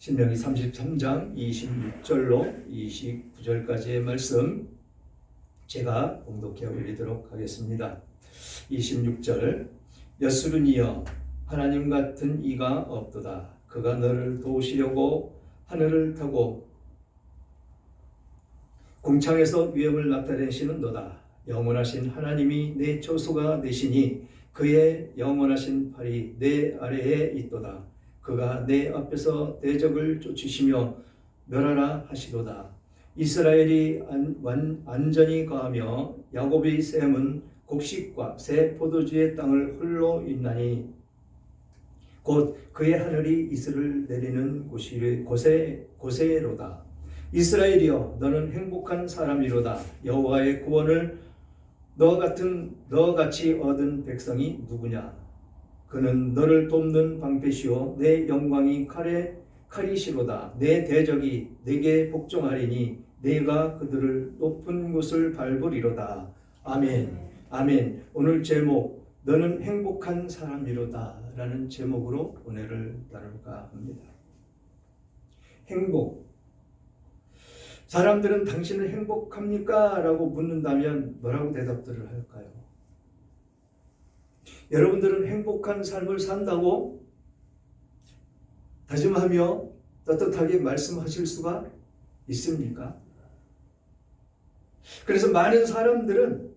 신명기 33장 26절로 29절까지의 말씀 제가 봉독해 올리도록 하겠습니다. 26절 여수르니여 하나님 같은 이가 없도다. 그가 너를 도우시려고 하늘을 타고 궁창에서 위엄을 나타내시는 너다. 영원하신 하나님이 내 조소가 되시니 그의 영원하신 팔이 내 아래에 있도다. 그가 내 앞에서 대적을 쫓으시며 멸하라 하시도다. 이스라엘이 안전히 거하며 야곱의 셈은 곡식과 새 포도주의 땅을 홀로 있나니 곧 그의 하늘이 이슬을 내리는 곳에로다. 이스라엘이여 너는 행복한 사람이로다. 여호와의 구원을 너같이 얻은 백성이 누구냐? 그는 너를 돕는 방패시오 내 영광이 칼이시로다. 내 대적이 내게 복종하리니 내가 그들을 높은 곳을 밟으리로다. 아멘. 아멘. 오늘 제목 너는 행복한 사람이로다 라는 제목으로 은혜를 나눌까 합니다. 행복. 사람들은 당신은 행복합니까? 라고 묻는다면 뭐라고 대답들을 할까요? 여러분들은 행복한 삶을 산다고 다짐하며 떳떳하게 말씀하실 수가 있습니까? 그래서 많은 사람들은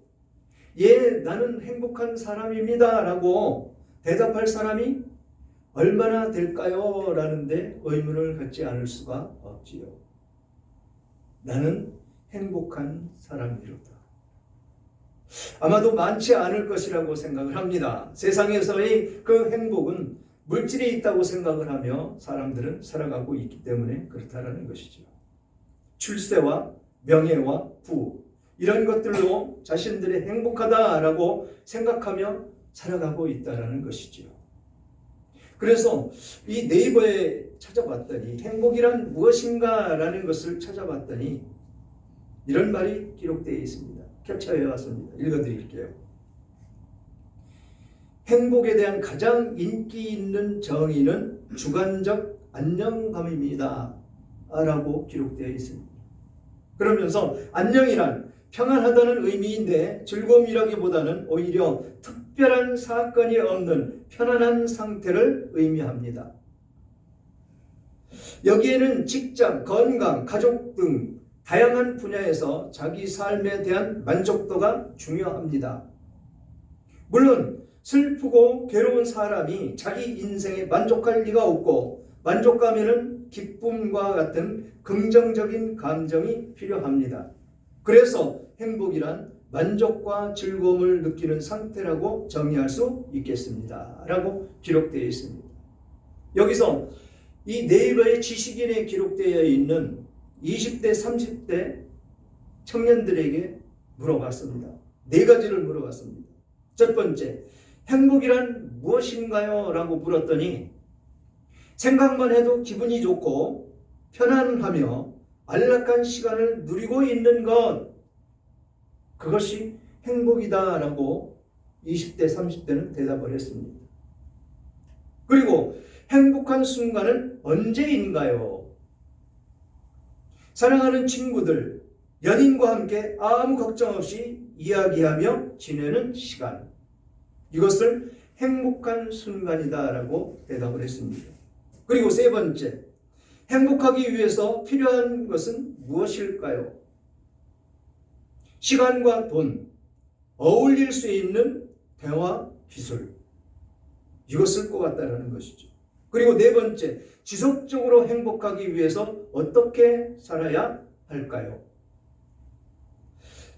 나는 행복한 사람입니다 라고 대답할 사람이 얼마나 될까요? 라는데 의문을 갖지 않을 수가 없지요. 나는 행복한 사람이로다. 아마도 많지 않을 것이라고 생각을 합니다. 세상에서의 그 행복은 물질에 있다고 생각을 하며 사람들은 살아가고 있기 때문에 그렇다라는 것이죠. 출세와 명예와 부 이런 것들로 자신들이 행복하다라고 생각하며 살아가고 있다라는 것이죠. 그래서 이 네이버에 찾아봤더니 행복이란 무엇인가라는 것을 찾아봤더니 이런 말이 기록되어 있습니다. 캡처해 왔습니다. 읽어드릴게요. 행복에 대한 가장 인기 있는 정의는 주관적 안정감입니다 라고 기록되어 있습니다. 그러면서 안녕이란 평안하다는 의미인데 즐거움이라기보다는 오히려 특별한 사건이 없는 편안한 상태를 의미합니다. 여기에는 직장, 건강, 가족 등 다양한 분야에서 자기 삶에 대한 만족도가 중요합니다. 물론 슬프고 괴로운 사람이 자기 인생에 만족할 리가 없고 만족감에는 기쁨과 같은 긍정적인 감정이 필요합니다. 그래서 행복이란 만족과 즐거움을 느끼는 상태라고 정의할 수 있겠습니다. 라고 기록되어 있습니다. 여기서 이 네이버의 지식인에 기록되어 있는 20대, 30대 청년들에게 물어봤습니다. 네 가지를 물어봤습니다. 첫 번째, 행복이란 무엇인가요? 라고 물었더니 생각만 해도 기분이 좋고 편안하며 안락한 시간을 누리고 있는 것, 그것이 행복이다 라고 20대, 30대는 대답을 했습니다. 그리고 행복한 순간은 언제인가요? 사랑하는 친구들, 연인과 함께 아무 걱정 없이 이야기하며 지내는 시간, 이것을 행복한 순간이다 라고 대답을 했습니다. 그리고 세 번째, 행복하기 위해서 필요한 것은 무엇일까요? 시간과 돈, 어울릴 수 있는 대화 기술, 이것을 꼽았다는 것이죠. 그리고 네 번째, 지속적으로 행복하기 위해서 어떻게 살아야 할까요?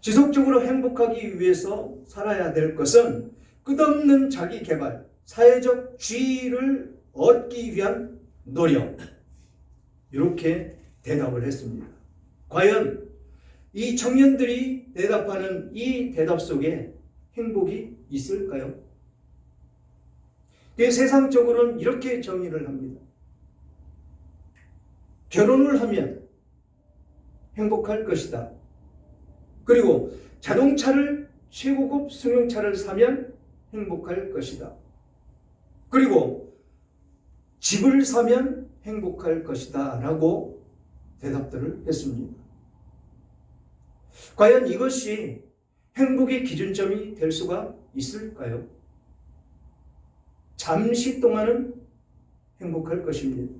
지속적으로 행복하기 위해서 살아야 될 것은 끝없는 자기 개발, 사회적 지위를 얻기 위한 노력, 이렇게 대답을 했습니다. 과연 이 청년들이 대답하는 이 대답 속에 행복이 있을까요? 세상적으로는 이렇게 정의를 합니다. 결혼을 하면 행복할 것이다. 그리고 자동차를 최고급 승용차를 사면 행복할 것이다. 그리고 집을 사면 행복할 것이다 라고 대답들을 했습니다. 과연 이것이 행복의 기준점이 될 수가 있을까요? 잠시 동안은 행복할 것입니다.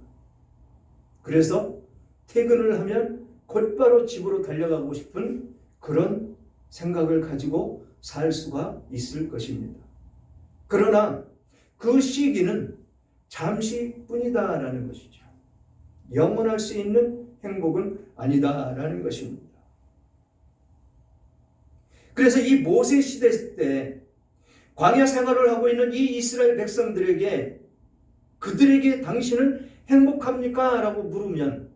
그래서 퇴근을 하면 곧바로 집으로 달려가고 싶은 그런 생각을 가지고 살 수가 있을 것입니다. 그러나 그 시기는 잠시뿐이다라는 것이죠. 영원할 수 있는 행복은 아니다라는 것입니다. 그래서 이 모세 시대 때 광야 생활을 하고 있는 이 이스라엘 백성들에게 그들에게 당신은 행복합니까? 라고 물으면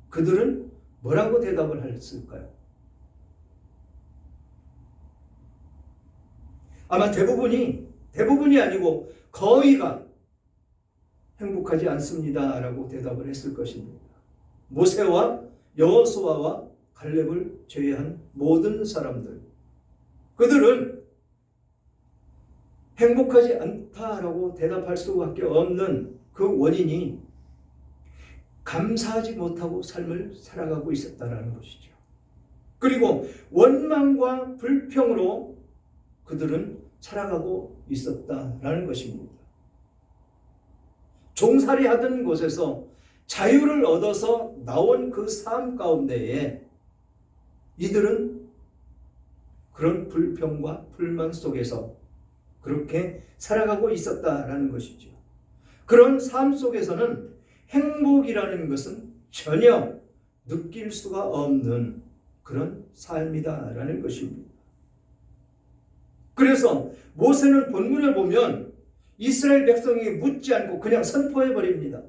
그들은 뭐라고 대답을 했을까요? 아마 대부분이 아니고 거의가 행복하지 않습니다 라고 대답을 했을 것입니다. 모세와 여호수아와 갈렙을 제외한 모든 사람들, 그들은 행복하지 않다라고 대답할 수밖에 없는 그 원인이 감사하지 못하고 삶을 살아가고 있었다는 것이죠. 그리고 원망과 불평으로 그들은 살아가고 있었다라는 것입니다. 종살이 하던 곳에서 자유를 얻어서 나온 그 삶 가운데에 이들은 그런 불평과 불만 속에서 그렇게 살아가고 있었다라는 것이죠. 그런 삶 속에서는 행복이라는 것은 전혀 느낄 수가 없는 그런 삶이다라는 것입니다. 그래서 모세는 본문을 보면 이스라엘 백성에게 묻지 않고 그냥 선포해 버립니다.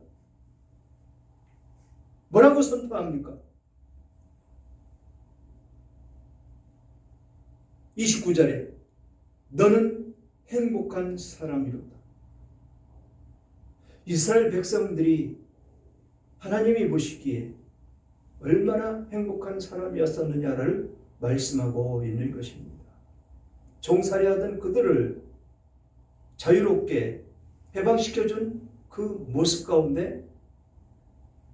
뭐라고 선포합니까? 29절에 너는 행복한 사람이로다. 이스라엘 백성들이 하나님이 보시기에 얼마나 행복한 사람이었었느냐를 말씀하고 있는 것입니다. 종살이하던 그들을 자유롭게 해방시켜준 그 모습 가운데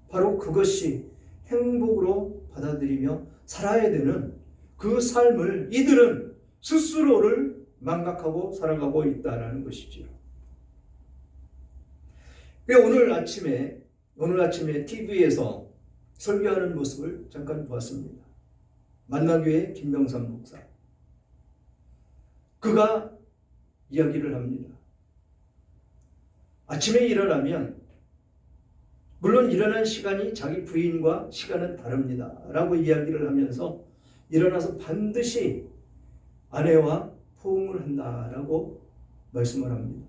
바로 그것이 행복으로 받아들이며 살아야 되는 그 삶을 이들은 스스로를 망각하고 살아가고 있다는 것이지요. 오늘 아침에 TV에서 설교하는 모습을 잠깐 보았습니다. 만나교회 김명삼 목사. 그가 이야기를 합니다. 아침에 일어나면 물론 일어난 시간이 자기 부인과 시간은 다릅니다 라고 이야기를 하면서 일어나서 반드시 아내와 포옹을 한다라고 말씀을 합니다.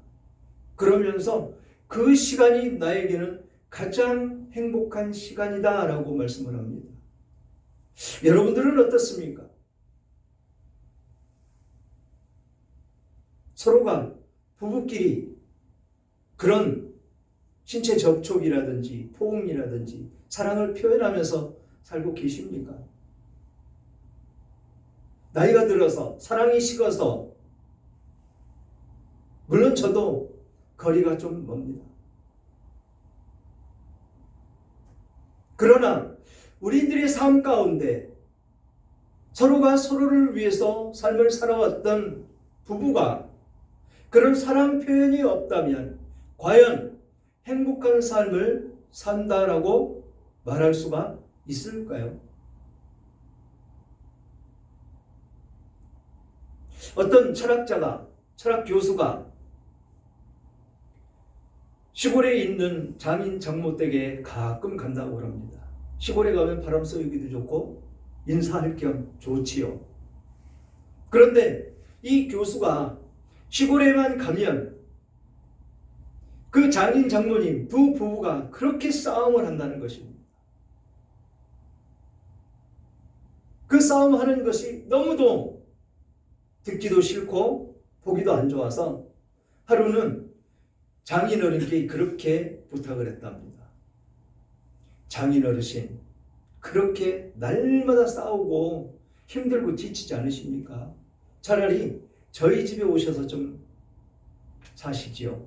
그러면서 그 시간이 나에게는 가장 행복한 시간이다라고 말씀을 합니다. 여러분들은 어떻습니까? 서로가 부부끼리 그런 신체 접촉이라든지 포옹이라든지 사랑을 표현하면서 살고 계십니까? 나이가 들어서 사랑이 식어서 물론 저도 거리가 좀 멉니다. 그러나 우리들의 삶 가운데 서로가 서로를 위해서 삶을 살아왔던 부부가 그런 사랑 표현이 없다면 과연 행복한 삶을 산다라고 말할 수가 있을까요? 어떤 철학 교수가 시골에 있는 장인 장모 댁에 가끔 간다고 합니다. 시골에 가면 바람 쐬기도 좋고 인사할 겸 좋지요. 그런데 이 교수가 시골에만 가면 그 장인 장모님 두 부부가 그렇게 싸움을 한다는 것입니다. 그 싸움하는 것이 너무도 듣기도 싫고 보기도 안 좋아서 하루는 장인어른께 그렇게 부탁을 했답니다. 장인어르신, 그렇게 날마다 싸우고 힘들고 지치지 않으십니까? 차라리 저희 집에 오셔서 좀 사시지요.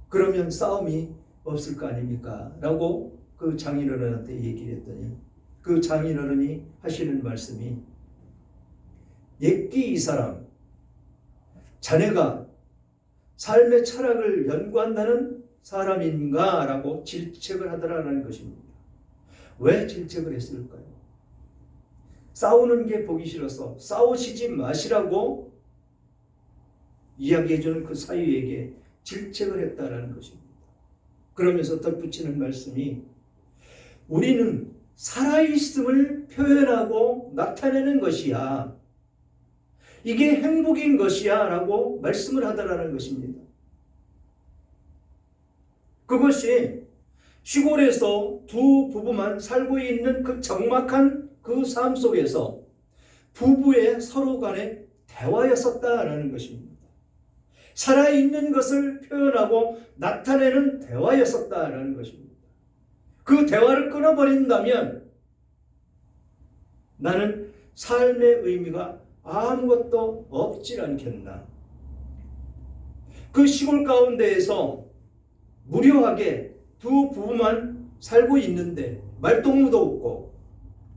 그러면 싸움이 없을 거 아닙니까? 라고 그 장인어른한테 얘기를 했더니 그 장인어른이 하시는 말씀이 옛기 이 사람 자네가 삶의 철학을 연구한다는 사람인가? 라고 질책을 하더라는 것입니다. 왜 질책을 했을까요? 싸우는 게 보기 싫어서 싸우시지 마시라고 이야기해주는 그 사유에게 질책을 했다라는 것입니다. 그러면서 덧붙이는 말씀이 우리는 살아있음을 표현하고 나타내는 것이야. 이게 행복인 것이야 라고 말씀을 하더라는 것입니다. 그것이 시골에서 두 부부만 살고 있는 그 적막한 그 삶 속에서 부부의 서로 간의 대화였었다라는 것입니다. 살아있는 것을 표현하고 나타내는 대화였었다라는 것입니다. 그 대화를 끊어버린다면 나는 삶의 의미가 아무것도 없지 않겠나. 그 시골 가운데에서 무료하게 두 부부만 살고 있는데 말동무도 없고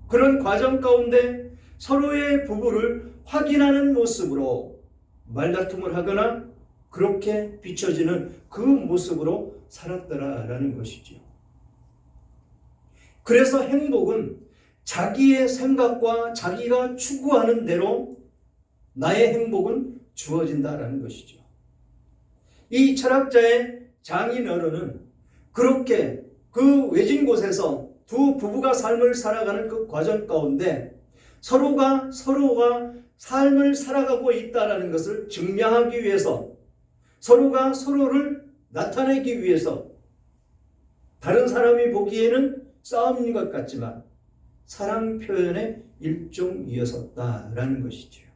그런 과정 가운데 서로의 부부를 확인하는 모습으로 말다툼을 하거나 그렇게 비춰지는 그 모습으로 살았더라라는 것이죠. 그래서 행복은 자기의 생각과 자기가 추구하는 대로 나의 행복은 주어진다라는 것이죠. 이 철학자의 장인어른은 그렇게 그 외진 곳에서 두 부부가 삶을 살아가는 그 과정 가운데 서로가 삶을 살아가고 있다는 것을 증명하기 위해서 서로가 서로를 나타내기 위해서 다른 사람이 보기에는 싸움인 것 같지만 사랑 표현의 일종이었다라는 것이죠.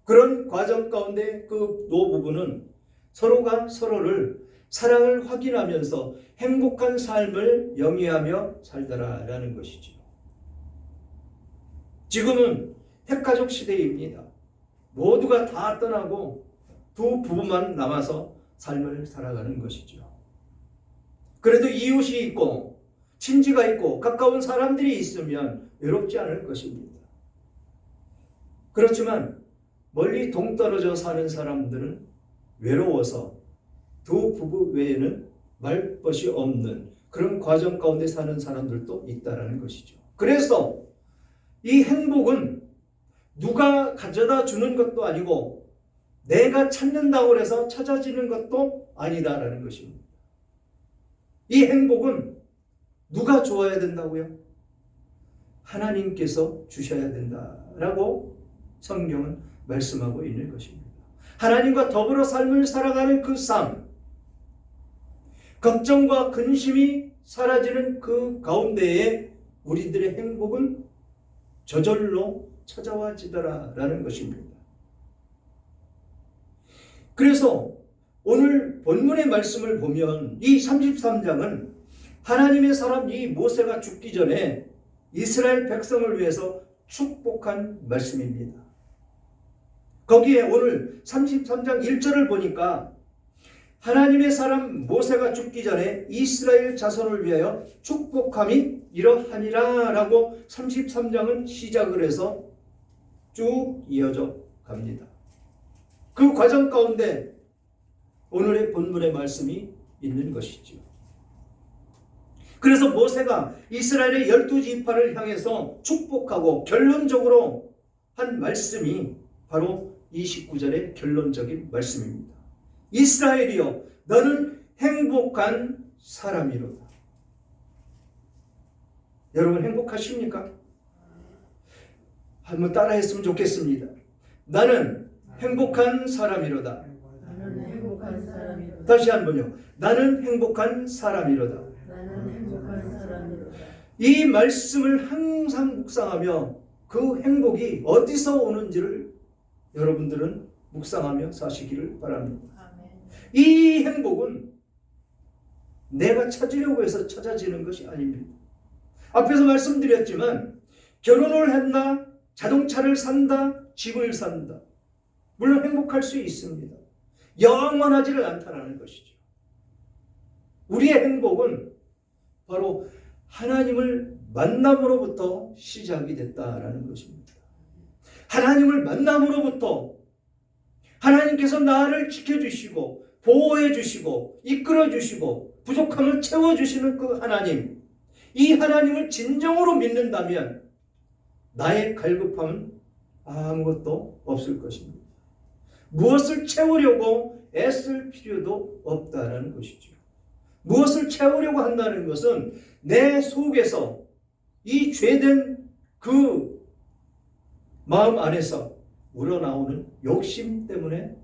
그런 과정 가운데 그 노부부는 서로가 서로를 사랑을 확인하면서 행복한 삶을 영위하며 살더라라는 것이죠. 지금은 핵가족 시대입니다. 모두가 다 떠나고 두 부부만 남아서 삶을 살아가는 것이죠. 그래도 이웃이 있고 친지가 있고 가까운 사람들이 있으면 외롭지 않을 것입니다. 그렇지만 멀리 동떨어져 사는 사람들은 외로워서 두 부부 외에는 말벗이 없는 그런 과정 가운데 사는 사람들도 있다는 것이죠. 그래서 이 행복은 누가 가져다 주는 것도 아니고 내가 찾는다고 해서 찾아지는 것도 아니다라는 것입니다. 이 행복은 누가 주어야 된다고요? 하나님께서 주셔야 된다라고 성경은 말씀하고 있는 것입니다. 하나님과 더불어 삶을 살아가는 그 삶, 걱정과 근심이 사라지는 그 가운데에 우리들의 행복은 저절로 찾아와지더라라는 것입니다. 그래서 오늘 본문의 말씀을 보면 이 33장은 하나님의 사람 이 모세가 죽기 전에 이스라엘 백성을 위해서 축복한 말씀입니다. 거기에 오늘 33장 1절을 보니까 하나님의 사람 모세가 죽기 전에 이스라엘 자손을 위하여 축복함이 이러하니라 라고 33장은 시작을 해서 쭉 이어져 갑니다. 그 과정 가운데 오늘의 본문의 말씀이 있는 것이죠. 그래서 모세가 이스라엘의 12지파를 향해서 축복하고 결론적으로 한 말씀이 바로 29절의 결론적인 말씀입니다. 이스라엘이여 너는 행복한 사람이로다. 여러분 행복하십니까? 한번 따라 했으면 좋겠습니다. 나는 행복한 사람이로다. 나는 행복한 사람이로다. 다시 한번요. 나는 행복한 사람이로다. 나는 행복한 사람이로다. 이 말씀을 항상 묵상하며 그 행복이 어디서 오는지를 여러분들은 묵상하며 사시기를 바랍니다. 아멘. 이 행복은 내가 찾으려고 해서 찾아지는 것이 아닙니다. 앞에서 말씀드렸지만 결혼을 했나, 자동차를 산다, 집을 산다. 물론 행복할 수 있습니다. 영원하지를 않다라는 것이죠. 우리의 행복은 바로 하나님을 만남으로부터 시작이 됐다라는 것입니다. 하나님을 만남으로부터 하나님께서 나를 지켜주시고 보호해 주시고 이끌어 주시고 부족함을 채워주시는 그 하나님, 이 하나님을 진정으로 믿는다면 나의 갈급함은 아무것도 없을 것입니다. 무엇을 채우려고 애쓸 필요도 없다라는 것이죠. 무엇을 채우려고 한다는 것은 내 속에서 이 죄된 그 마음 안에서 우러나오는 욕심 때문에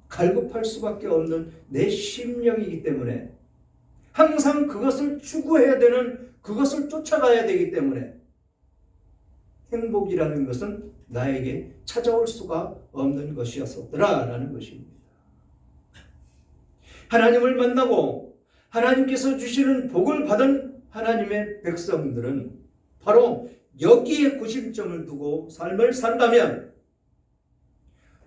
갈급할 수밖에 없는 내 심령이기 때문에 항상 그것을 추구해야 되는, 그것을 쫓아가야 되기 때문에 행복이라는 것은 나에게 찾아올 수가 없는 것이었더라라는 것입니다. 하나님을 만나고 하나님께서 주시는 복을 받은 하나님의 백성들은 바로 여기에 구심점을 두고 삶을 산다면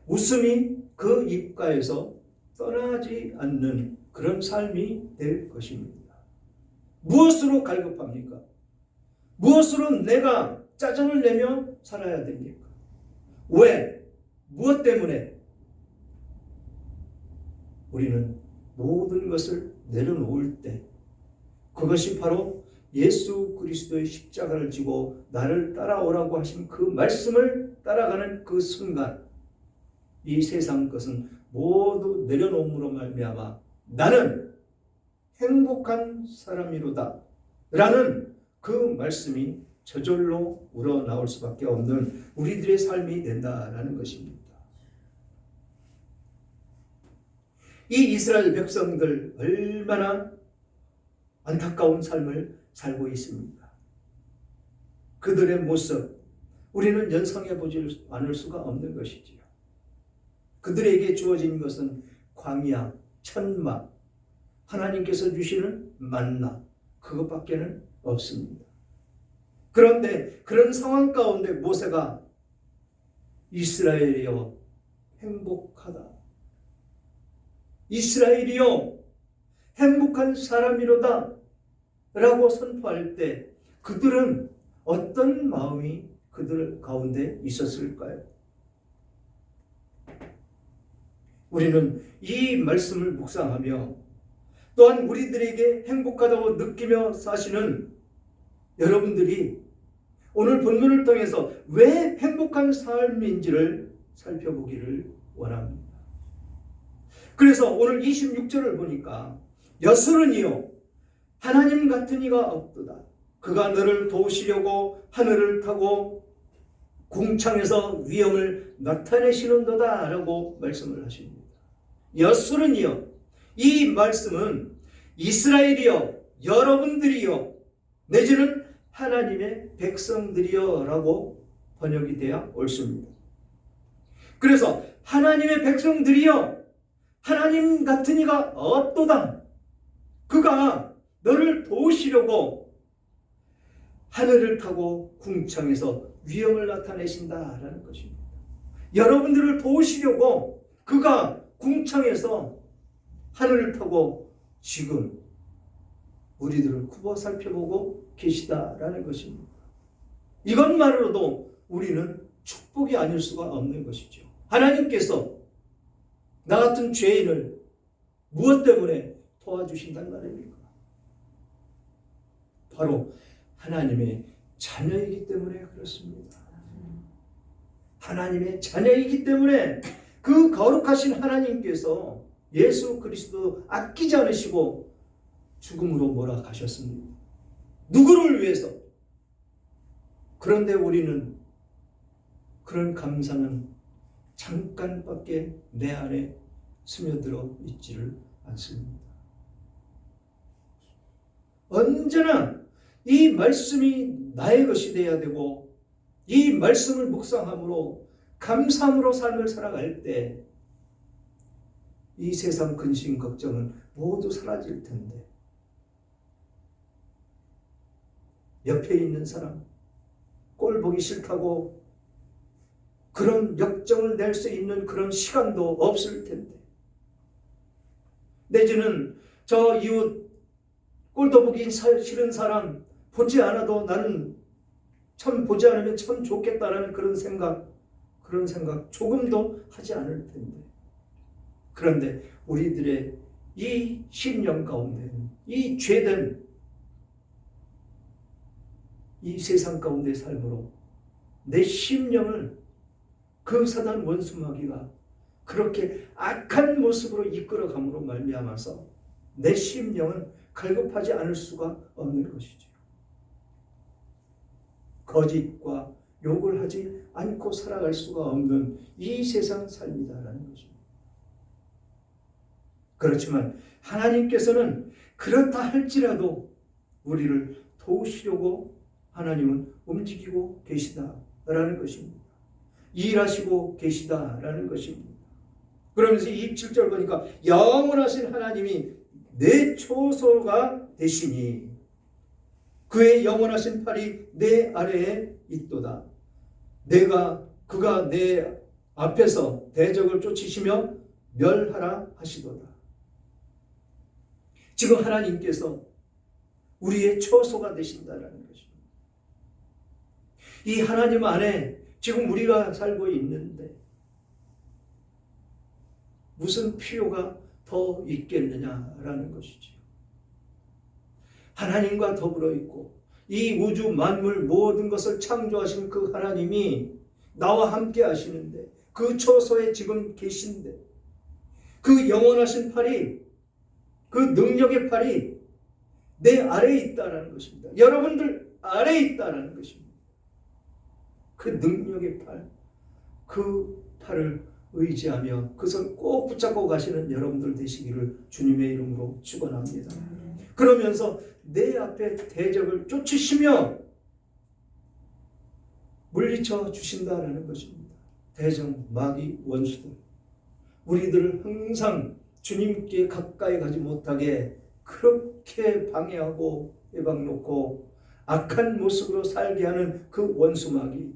웃음이 그 입가에서 떠나지 않는 그런 삶이 될 것입니다. 무엇으로 갈급합니까? 무엇으로 내가 짜증을 내며 살아야 됩니까? 왜? 무엇 때문에? 우리는 모든 것을 내려놓을 때 그것이 바로 예수 그리스도의 십자가를 지고 나를 따라오라고 하신 그 말씀을 따라가는 그 순간 이 세상 것은 모두 내려놓음으로 말미암아 나는 행복한 사람이로다 라는 그 말씀이 저절로 우러나올 수밖에 없는 우리들의 삶이 된다라는 것입니다. 이 이스라엘 백성들 얼마나 안타까운 삶을 살고 있습니다. 그들의 모습 우리는 연상해 보지 않을 수가 없는 것이지요. 그들에게 주어진 것은 광야, 천막, 하나님께서 주시는 만나 그것밖에는 없습니다. 그런데 그런 상황 가운데 모세가 이스라엘이여 행복하다, 이스라엘이여 행복한 사람이로다 라고 선포할 때 그들은 어떤 마음이 그들 가운데 있었을까요? 우리는 이 말씀을 묵상하며 또한 우리들에게 행복하다고 느끼며 사시는 여러분들이 오늘 본문을 통해서 왜 행복한 삶인지를 살펴보기를 원합니다. 그래서 오늘 26절을 보니까 여설은이요 하나님 같은 이가 없도다. 그가 너를 도우시려고 하늘을 타고 궁창에서 위엄을 나타내시는도다 라고 말씀을 하십니다. 여설은이요, 이 말씀은 이스라엘이요 여러분들이요 내지는 하나님의 백성들이요 라고 번역이 되어 옳습니다. 그래서 하나님의 백성들이요 하나님 같은 이가 없도다. 그가 너를 도우시려고 하늘을 타고 궁창에서 위엄을 나타내신다라는 것입니다. 여러분들을 도우시려고 그가 궁창에서 하늘을 타고 지금 우리들을 굽어 살펴보고 계시다라는 것입니다. 이것만으로도 우리는 축복이 아닐 수가 없는 것이죠. 하나님께서 나 같은 죄인을 무엇 때문에 도와주신단 말입니까? 바로 하나님의 자녀이기 때문에 그렇습니다. 하나님의 자녀이기 때문에 그 거룩하신 하나님께서 예수 그리스도 아끼지 않으시고 죽음으로 몰아가셨습니다. 누구를 위해서? 그런데 우리는 그런 감사는 잠깐밖에 내 안에 스며들어 있지를 않습니다. 언제나 이 말씀이 나의 것이 되어야 되고 이 말씀을 묵상함으로 감사함으로 삶을 살아갈 때 이 세상 근심 걱정은 모두 사라질 텐데 옆에 있는 사람 꼴 보기 싫다고 그런 역정을 낼 수 있는 그런 시간도 없을 텐데 내지는 저 이웃 꼴도 보기 싫은 사람 보지 않아도 나는 참 보지 않으면 참 좋겠다라는 그런 생각 조금도 하지 않을 텐데. 그런데 우리들의 이 심령 가운데 이 죄된 이 세상 가운데 삶으로 내 심령을 그 사단 원수마귀가 그렇게 악한 모습으로 이끌어감으로 말미암아서 내 심령은 갈급하지 않을 수가 없는 것이죠. 거짓과 욕을 하지 않고 살아갈 수가 없는 이 세상 삶이다라는 것입니다. 그렇지만 하나님께서는 그렇다 할지라도 우리를 도우시려고 하나님은 움직이고 계시다라는 것입니다. 일하시고 계시다라는 것입니다. 그러면서 27절 보니까 영원하신 하나님이 내 초소가 되시니 그의 영원하신 팔이 내 아래에 있도다. 그가 내 앞에서 대적을 쫓으시며 멸하라 하시도다. 지금 하나님께서 우리의 초소가 되신다라는 것입니다. 이 하나님 안에 지금 우리가 살고 있는데 무슨 필요가 더 있겠느냐라는 것이죠. 하나님과 더불어 있고 이 우주 만물 모든 것을 창조하신 그 하나님이 나와 함께 하시는데 그 초소에 지금 계신데 그 영원하신 팔이 그 능력의 팔이 내 아래에 있다라는 것입니다. 여러분들 아래에 있다라는 것입니다. 그 능력의 팔, 그 팔을 의지하며 그것을 꼭 붙잡고 가시는 여러분들 되시기를 주님의 이름으로 축원합니다. 그러면서 내 앞에 대적을 쫓으시며 물리쳐 주신다라는 것입니다. 대적, 마귀, 원수들 우리들을 항상 주님께 가까이 가지 못하게 그렇게 방해하고 외박 놓고 악한 모습으로 살게 하는 그 원수 마귀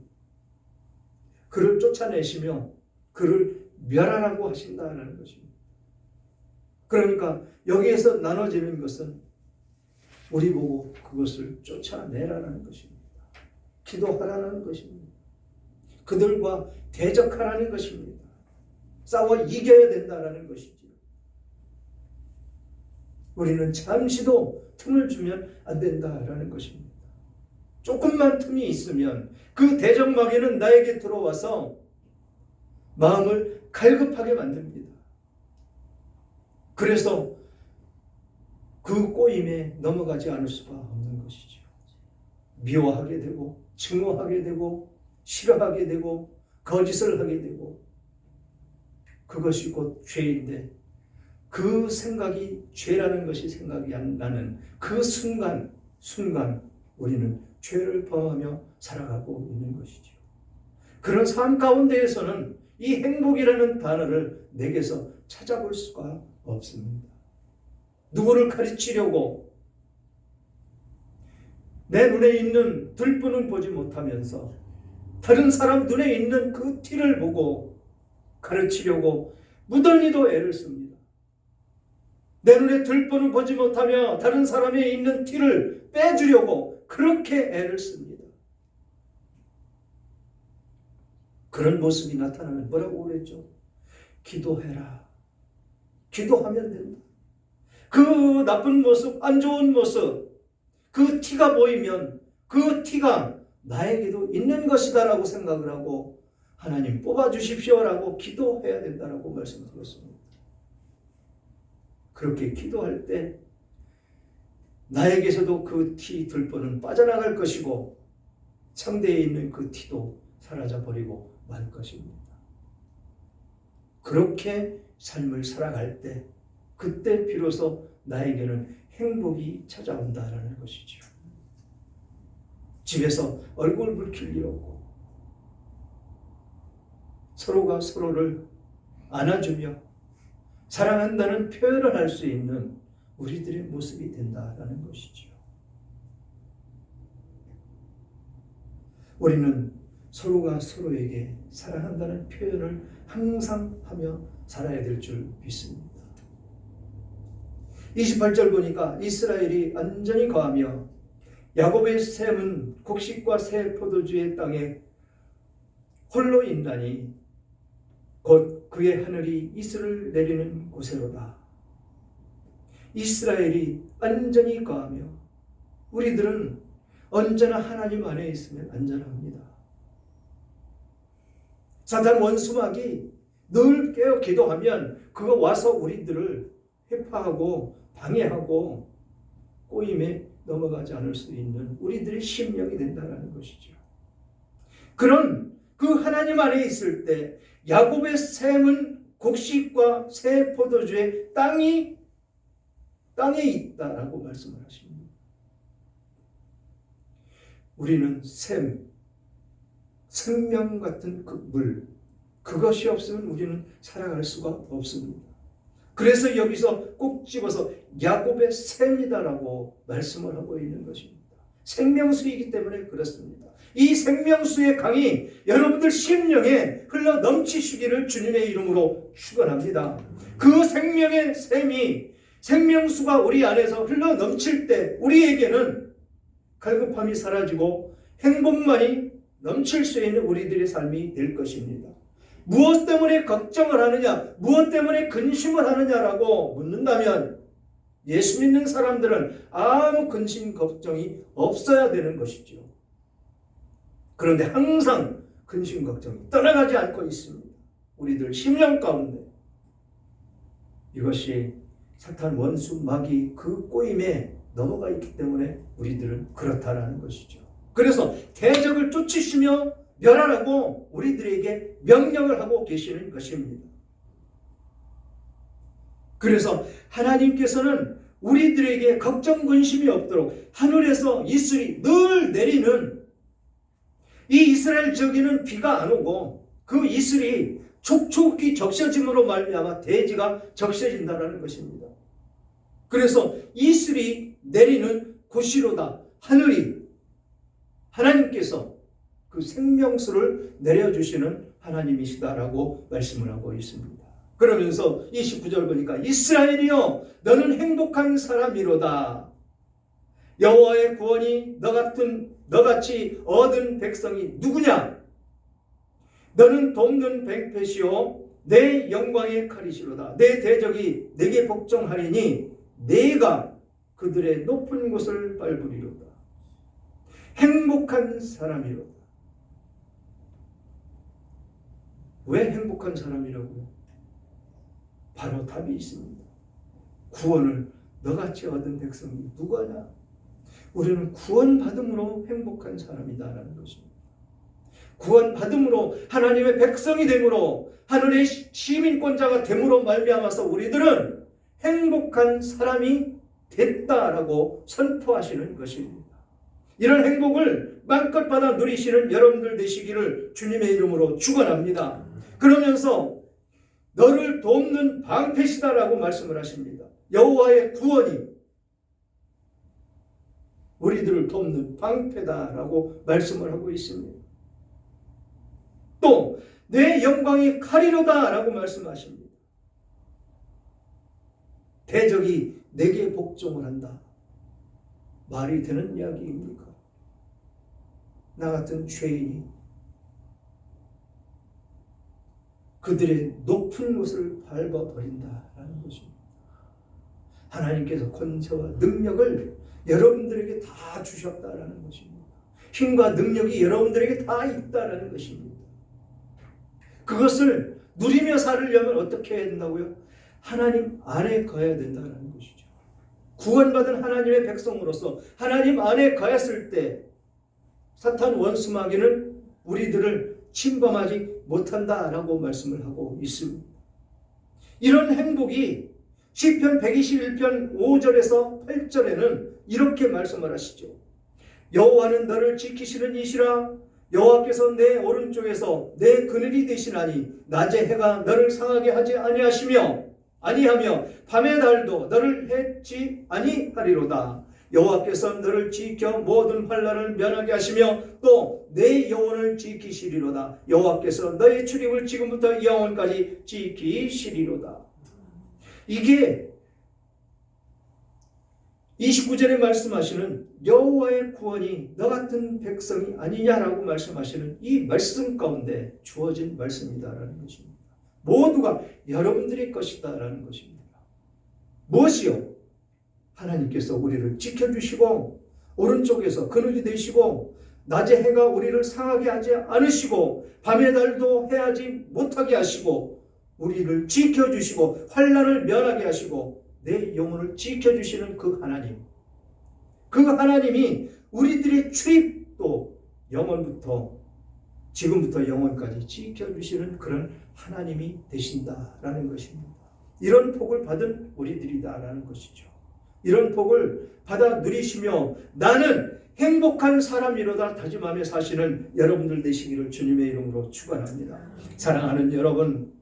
그를 쫓아내시며 그를 멸하라고 하신다는 것입니다. 그러니까 여기에서 나눠지는 것은 우리 보고 그것을 쫓아내라는 것입니다. 기도하라는 것입니다. 그들과 대적하라는 것입니다. 싸워 이겨야 된다는 것이죠. 우리는 잠시도 틈을 주면 안 된다라는 것입니다. 조금만 틈이 있으면 그 대적 마귀는 나에게 들어와서 마음을 갈급하게 만듭니다. 그래서 그 꼬임에 넘어가지 않을 수가 없는 것이죠. 미워하게 되고 증오하게 되고 싫어하게 되고 거짓을 하게 되고 그것이 곧 죄인데 그 생각이 죄라는 것이 생각이 안 나는 그 순간 우리는 죄를 범하며 살아가고 있는 것이죠. 그런 삶 가운데에서는 이 행복이라는 단어를 내게서 찾아볼 수가 없습니다. 누구를 가르치려고 내 눈에 있는 들뿐은 보지 못하면서 다른 사람 눈에 있는 그 티를 보고 가르치려고 무던히도 애를 씁니다. 내 눈에 들뿐은 보지 못하며 다른 사람에 있는 티를 빼주려고 그렇게 애를 씁니다. 그런 모습이 나타나면 뭐라고 그랬죠? 기도해라. 기도하면 된다. 그 나쁜 모습, 안 좋은 모습, 그 티가 보이면 그 티가 나에게도 있는 것이다라고 생각을 하고 하나님 뽑아주십시오라고 기도해야 된다라고 말씀드렸습니다. 그렇게 기도할 때 나에게서도 그 티 들뻔은 빠져나갈 것이고 상대에 있는 그 티도 사라져버리고 말 것입니다. 그렇게 삶을 살아갈 때 그때 비로소 나에게는 행복이 찾아온다라는 것이죠. 집에서 얼굴 붉힐 일 없고 서로가 서로를 안아주며 사랑한다는 표현을 할 수 있는 우리들의 모습이 된다라는 것이죠. 우리는 서로가 서로에게 사랑한다는 표현을 항상 하며 살아야 될 줄 믿습니다. 28절 보니까 이스라엘이 완전히 거하며 야곱의 셈은 곡식과 새 포도주의 땅에 홀로 있나니 곧 그의 하늘이 이슬을 내리는 곳에로다. 이스라엘이 완전히 거하며 우리들은 언제나 하나님 안에 있으면 안전합니다. 사탄 원수막이 늘 깨어 기도하면 그거 와서 우리들을 회파하고 방해하고 꼬임에 넘어가지 않을 수 있는 우리들의 심령이 된다는 것이죠. 그런 그 하나님 안에 있을 때 야곱의 셈은 곡식과 새 포도주의 땅에 있다라고 말씀을 하십니다. 우리는 생명 같은 그 물, 그것이 없으면 우리는 살아갈 수가 없습니다. 그래서 여기서 꼭 집어서 야곱의 셈이다라고 말씀을 하고 있는 것입니다. 생명수이기 때문에 그렇습니다. 이 생명수의 강이 여러분들 심령에 흘러 넘치시기를 주님의 이름으로 축원합니다. 그 생명의 셈이 생명수가 우리 안에서 흘러 넘칠 때 우리에게는 갈급함이 사라지고 행복만이 넘칠 수 있는 우리들의 삶이 될 것입니다. 무엇 때문에 걱정을 하느냐, 무엇 때문에 근심을 하느냐라고 묻는다면 예수 믿는 사람들은 아무 근심 걱정이 없어야 되는 것이죠. 그런데 항상 근심 걱정이 떠나가지 않고 있습니다. 우리들 심령 가운데. 이것이 사탄 원수 마귀 그 꼬임에 넘어가 있기 때문에 우리들은 그렇다라는 것이죠. 그래서 대적을 쫓으시며 멸하라고 우리들에게 명령을 하고 계시는 것입니다. 그래서 하나님께서는 우리들에게 걱정 근심이 없도록 하늘에서 이슬이 늘 내리는, 이 이스라엘 지역에는 비가 안 오고 그 이슬이 촉촉히 적셔짐으로 말미암아 대지가 적셔진다는 것입니다. 그래서 이슬이 내리는 곳이로다. 하나님께서 그 생명수를 내려주시는 하나님이시다라고 말씀을 하고 있습니다. 그러면서 29절 보니까 이스라엘이여 너는 행복한 사람이로다. 여호와의 구원이 너같이 얻은 백성이 누구냐? 너는 돕는 백패시오 내 영광의 칼이시로다. 내 대적이 내게 복종하리니 내가 그들의 높은 곳을 밟으리로다. 행복한 사람이로다. 왜 행복한 사람이라고요? 바로 답이 있습니다. 구원을 너같이 얻은 백성이 누구냐? 우리는 구원받음으로 행복한 사람이다라는 것입니다. 구원받음으로 하나님의 백성이 됨으로 하늘의 시민권자가 됨으로 말미암아서 우리들은 행복한 사람이 됐다라고 선포하시는 것입니다. 이런 행복을 마음껏 받아 누리시는 여러분들 되시기를 주님의 이름으로 축원합니다. 그러면서 너를 돕는 방패시다라고 말씀을 하십니다. 여호와의 구원이 우리들을 돕는 방패다라고 말씀을 하고 있습니다. 또 내 영광이 칼이로다라고 말씀하십니다. 대적이 내게 복종을 한다. 말이 되는 이야기입니까? 나 같은 죄인이 그들의 높은 곳을 밟아버린다라는 것입니다. 하나님께서 권세와 능력을 여러분들에게 다 주셨다라는 것입니다. 힘과 능력이 여러분들에게 다 있다라는 것입니다. 그것을 누리며 살으려면 어떻게 해야 된다고요? 하나님 안에 거해야 된다는 것이죠. 구원받은 하나님의 백성으로서 하나님 안에 거했을 때 사탄 원수 마귀는 우리들을 침범하지 못한다라고 말씀을 하고 있습니다. 이런 행복이 시편 121편 5절에서 8절에는 이렇게 말씀을 하시죠. 여호와는 너를 지키시는 이시라. 여호와께서 내 오른쪽에서 내 그늘이 되시나니 낮에 해가 너를 상하게 하지 아니하며 밤의 달도 너를 해치 아니하리로다. 여호와께서 너를 지켜 모든 환난을 면하게 하시며 또 내 영혼을 지키시리로다. 여호와께서 너의 출입을 지금부터 영원까지 지키시리로다. 이게 29절에 말씀하시는 여호와의 구원이 너 같은 백성이 아니냐라고 말씀하시는 이 말씀 가운데 주어진 말씀이다라는 것입니다. 모두가 여러분들의 것이다라는 것입니다. 무엇이요? 하나님께서 우리를 지켜주시고 오른쪽에서 그늘이 되시고 낮에 해가 우리를 상하게 하지 않으시고 밤의 달도 해하지 못하게 하시고 우리를 지켜주시고 환난을 면하게 하시고 내 영혼을 지켜주시는 그 하나님, 그 하나님이 우리들의 출입도 영원부터 지금부터 영원까지 지켜주시는 그런 하나님이 되신다라는 것입니다. 이런 복을 받은 우리들이다라는 것이죠. 이런 복을 받아 누리시며 나는 행복한 사람이로다 다짐하며 사시는 여러분들 되시기를 주님의 이름으로 축원합니다. 사랑하는 여러분,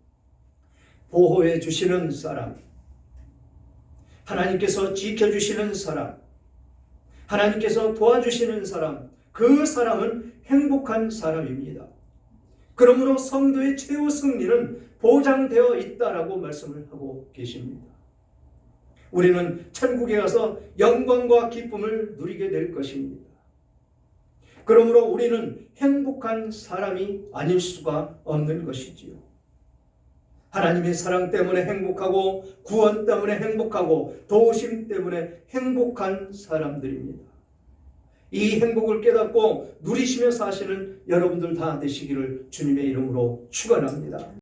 보호해 주시는 사람, 하나님께서 지켜주시는 사람, 하나님께서 도와주시는 사람, 그 사람은 행복한 사람입니다. 그러므로 성도의 최후 승리는 보장되어 있다라고 말씀을 하고 계십니다. 우리는 천국에 가서 영광과 기쁨을 누리게 될 것입니다. 그러므로 우리는 행복한 사람이 아닐 수가 없는 것이지요. 하나님의 사랑 때문에 행복하고 구원 때문에 행복하고 도우심 때문에 행복한 사람들입니다. 이 행복을 깨닫고 누리시며 사시는 여러분들 다 되시기를 주님의 이름으로 축원합니다.